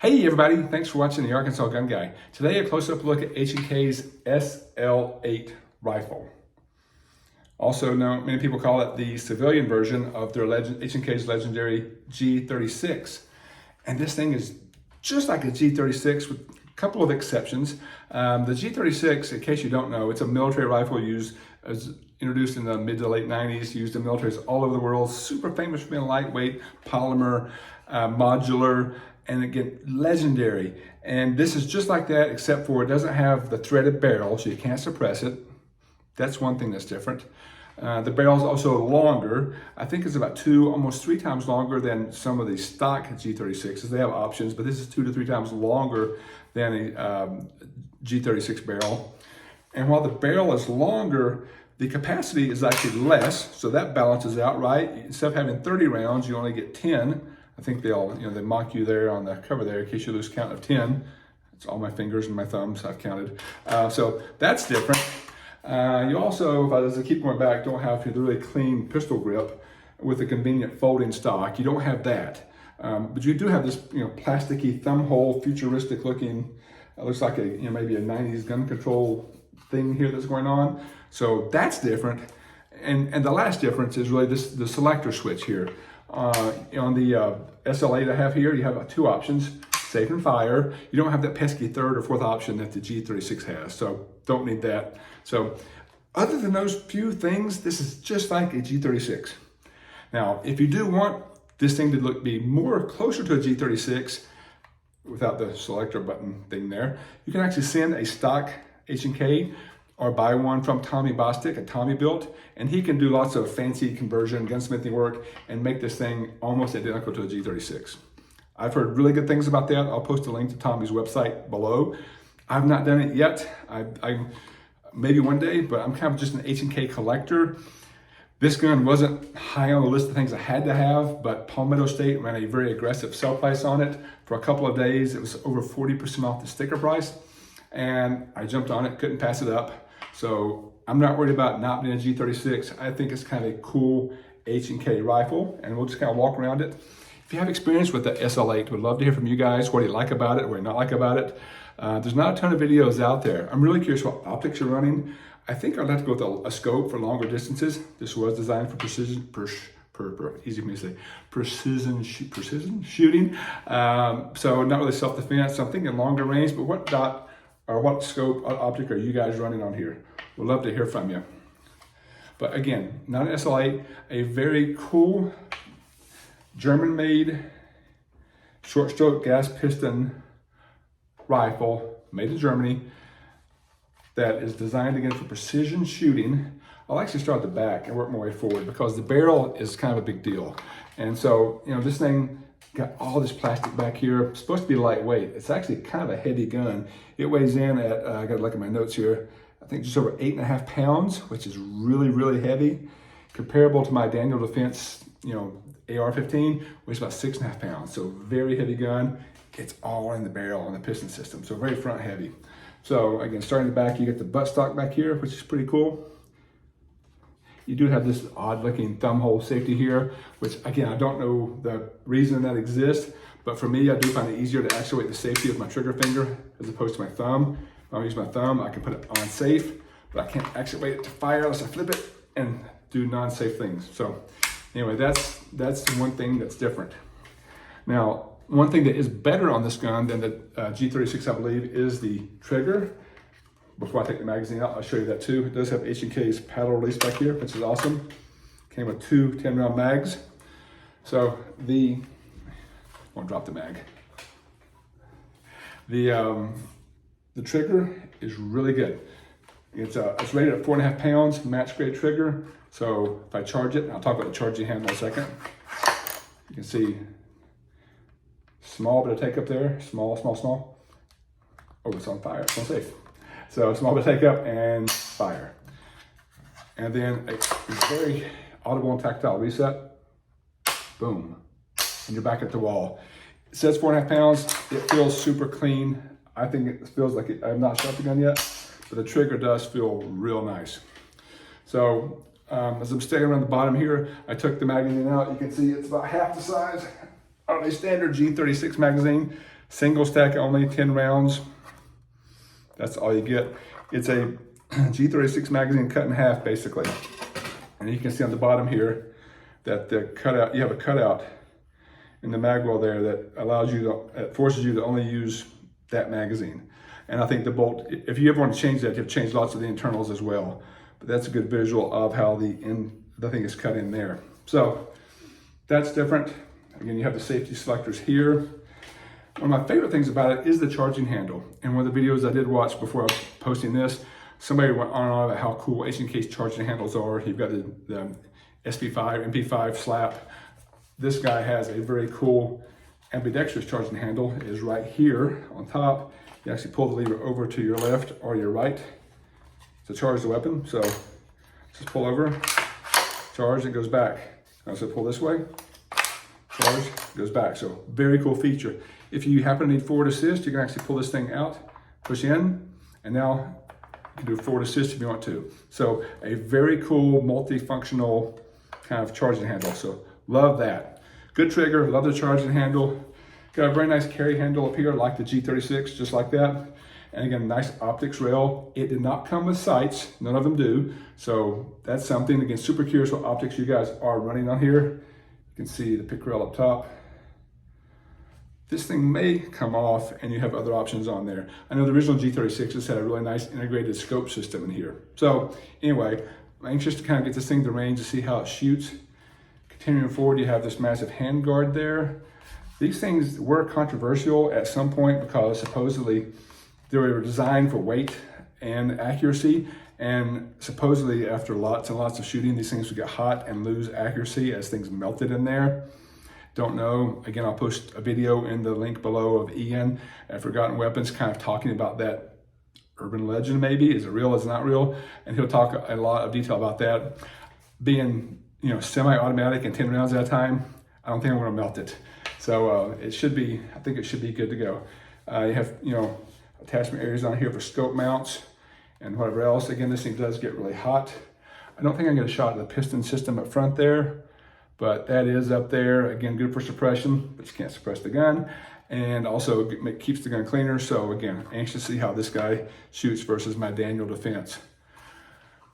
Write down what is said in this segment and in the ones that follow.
Hey everybody, thanks for watching the Arkansas Gun Guy. Today a close-up look at HK's SL8 rifle. Also known, many people call it the civilian version of their H&K's legendary G36. And this thing is just like a G36 with a couple of exceptions. The G36, in case you don't know, it's a military rifle introduced in the mid to late 90s, used in militaries all over the world, super famous for being lightweight, polymer, modular, and again, legendary. And this is just like that, except for it doesn't have the threaded barrel, so you can't suppress it. That's one thing that's different. The barrel is also longer. I think it's about almost three times longer than some of the stock G36s. They have options, but this is 2 to 3 times longer than a G36 barrel. And while the barrel is longer, the capacity is actually less, so that balances out, right? Instead of having 30 rounds, you only get 10. I think they mock you there on the cover there in case you lose count of 10. It's all my fingers and my thumbs I've counted. So that's different. You also, as I keep going back, don't have the really clean pistol grip with a convenient folding stock. You don't have that. But you do have this plasticky thumb hole, futuristic looking, looks like maybe a 90s gun control thing here that's going on. So that's different. And the last difference is really the selector switch here. On the SL8 I have here, you have two options, safe and fire. You don't have that pesky third or fourth option that the G36 has, so don't need that. So other than those few things, this is just like a G36. Now, if you do want this thing to be more closer to a G36 without the selector button thing there, you can actually send a stock H&K or buy one from Tommy Bostic at TommyBuilt, and he can do lots of fancy conversion, gunsmithing work, and make this thing almost identical to a G36. I've heard really good things about that. I'll post a link to Tommy's website below. I've not done it yet. I maybe one day, but I'm kind of just an H&K collector. This gun wasn't high on the list of things I had to have, but Palmetto State ran a very aggressive sell price on it for a couple of days. It was over 40% off the sticker price, and I jumped on it, couldn't pass it up. So I'm not worried about not being a G36. I think it's kind of a cool H&K rifle, and we'll just kind of walk around it. If you have experience with the SL8, we'd love to hear from you guys. What do you like about it? What do you not like about it? There's not a ton of videos out there. I'm really curious what optics you're running. I think I'd like to go with a scope for longer distances. This was designed for precision, easy for me to say, precision shooting. So not really self-defense. So I'm thinking longer range, but what scope, what optic are you guys running on here? We'd love to hear from you. But again, not an SL8, a very cool German-made short stroke gas piston rifle made in Germany that is designed again for precision shooting. I'll actually start at the back and work my way forward because the barrel is kind of a big deal. And so, this thing got all this plastic back here. It's supposed to be lightweight. It's actually kind of a heavy gun. It weighs in at, I gotta look at my notes here, I think just over 8.5 pounds, which is really, really heavy. Comparable to my Daniel Defense, AR-15, which is about 6.5 pounds. So very heavy gun. It's all in the barrel and the piston system. So very front heavy. So again, starting the back, you get the buttstock back here, which is pretty cool. You do have this odd looking thumb hole safety here, which again, I don't know the reason that exists, but for me, I do find it easier to actuate the safety with my trigger finger as opposed to my thumb. If I use my thumb, I can put it on safe, but I can't actuate it to fire unless I flip it and do non-safe things. So anyway, that's one thing that's different. Now, one thing that is better on this gun than the G36, I believe, is the trigger. Before I take the magazine out, I'll show you that too. It does have H&K's paddle release back here, which is awesome. Came with 2 10-round mags. So won't drop the mag. The trigger is really good. It's rated at 4.5 pounds, match grade trigger. So if I charge it, I'll talk about the charging handle in a second. You can see small bit of take up there, small. Oh, it's on fire, it's on safe. So small bit of take up and fire. And then a very audible and tactile reset. Boom. And you're back at the wall. It says 4.5 pounds. It feels super clean. I think it feels like I've not shot the gun yet, but the trigger does feel real nice. So as I'm staying around the bottom here, I took the magazine out. You can see it's about half the size of a standard G36 magazine. Single stack only, 10 rounds. That's all you get. It's a G36 magazine cut in half, basically. And you can see on the bottom here that the cutout, you have a cutout in the mag well there that allows you to, it forces you to only use that magazine. And I think the bolt, if you ever want to change that, you have to change lots of the internals as well. But that's a good visual of how the thing is cut in there. So that's different. Again, you have the safety selectors here. One of my favorite things about it is the charging handle. And one of the videos I did watch before I was posting this, somebody went on and on about how cool HK's charging handles are. You've got the SP5, MP5 slap. This guy has a very cool ambidextrous charging handle. It is right here on top. You actually pull the lever over to your left or your right to charge the weapon. So just pull over, charge, it goes back. Also pull this way, charge, goes back. So very cool feature. If you happen to need forward assist, you can actually pull this thing out, push in, and now you can do forward assist if you want to. So a very cool multifunctional kind of charging handle. So love that. Good trigger, love the charging handle. Got a very nice carry handle up here like the G36, just like that. And again, nice optics rail. It did not come with sights, none of them do. So that's something. Again, super curious what optics you guys are running on here. You can see the pick rail up top. This thing may come off and you have other options on there. I know the original G36s had a really nice integrated scope system in here. So anyway, I'm anxious to kind of get this thing to range to see how it shoots. Continuing forward, you have this massive handguard there. These things were controversial at some point because supposedly they were designed for weight and accuracy. And supposedly after lots and lots of shooting, these things would get hot and lose accuracy as things melted in there. Don't know. Again, I'll post a video in the link below of Ian at Forgotten Weapons kind of talking about that urban legend maybe. Is it real, is it not real? And he'll talk a lot of detail about that. Being, you know, semi-automatic and 10 rounds at a time, I don't think I'm gonna melt it. So it should be, I think it should be good to go. You have, you know, attachment areas on here for scope mounts and whatever else. Again, this thing does get really hot. I don't think I'm gonna get a shot of the piston system up front there, but that is up there. Again, good for suppression, but you can't suppress the gun. And also it keeps the gun cleaner. So again, anxious to see how this guy shoots versus my Daniel Defense.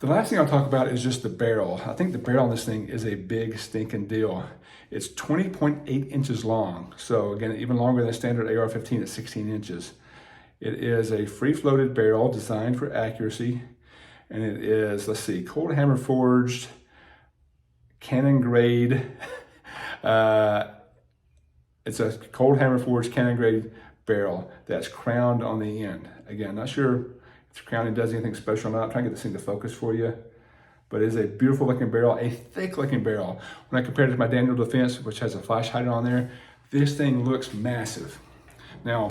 The last thing I'll talk about is just the barrel. I think the barrel on this thing is a big stinking deal. It's 20.8 inches long. So again, even longer than standard AR-15 at 16 inches. It is a free-floated barrel designed for accuracy. And it is, let's see, cold hammer forged, cannon grade. It's a cold hammer forged cannon grade barrel that's crowned on the end. Again, not sure if the crowning does anything special or not. I'm trying to get this thing to focus for you. But it is a beautiful looking barrel, a thick looking barrel. When I compare it to my Daniel Defense, which has a flash hider on there, this thing looks massive. Now,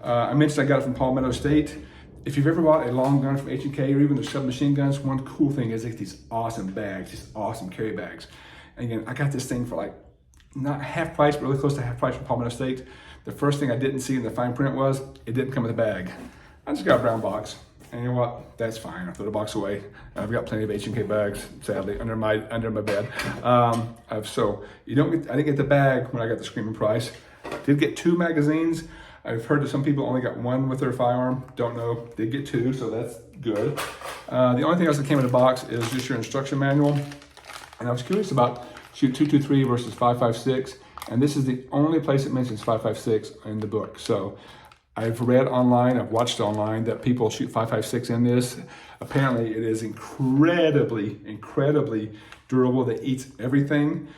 I mentioned I got it from Palmetto State. If you've ever bought a long gun from HK or even the submachine guns, one cool thing is they get these awesome bags, these awesome carry bags. And again, I got this thing for like, not half price, but really close to half price from Palmetto State. The first thing I didn't see in the fine print was, it didn't come with a bag. I just got a brown box. And you know what? That's fine. I throw the box away. I've got plenty of H&K bags, sadly, under my bed. So you don't get, I didn't get the bag when I got the screaming price. Did get 2 magazines. I've heard that some people only got 1 with their firearm. Don't know. Did get 2, so that's good. The only thing else that came in the box is just your instruction manual. And I was curious about shoot 223 versus 556. And this is the only place it mentions 556 in the book. So I've read online, I've watched online that people shoot 556 in this. Apparently it is incredibly durable. That eats everything.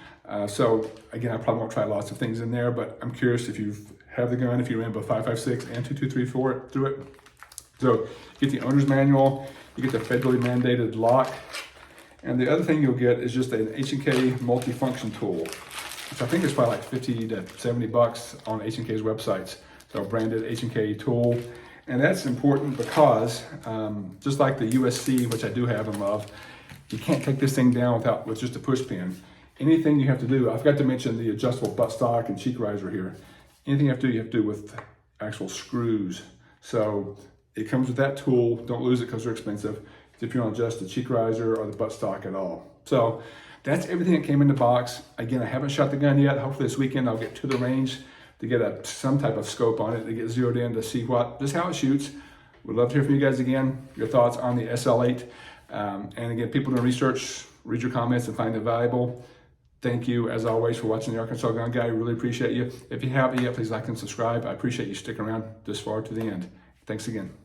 So again, I probably won't try lots of things in there, but I'm curious if you have the gun, if you ran both 556 and 2234 through it. So you get the owner's manual, you get the federally mandated lock. And the other thing you'll get is just an H&K multifunction tool, which I think is probably like 50 to 70 bucks on H&K's websites. So branded H&K tool. And that's important because just like the USC, which I do have and love, you can't take this thing down with just a push pin. Anything you have to do, I forgot to mention the adjustable buttstock and cheek riser here. Anything you have to do with actual screws. So it comes with that tool. Don't lose it because they're expensive. If you want to adjust the cheek riser or the buttstock at all. So that's everything that came in the box. Again, I haven't shot the gun yet. Hopefully this weekend I'll get to the range to get some type of scope on it, to get zeroed in to see just how it shoots. We'd love to hear from you guys again, your thoughts on the SL8. And again, people doing research, read your comments and find it valuable. Thank you, as always, for watching the Arkansas Gun Guy. Really appreciate you. If you haven't yet, please like and subscribe. I appreciate you sticking around this far to the end. Thanks again.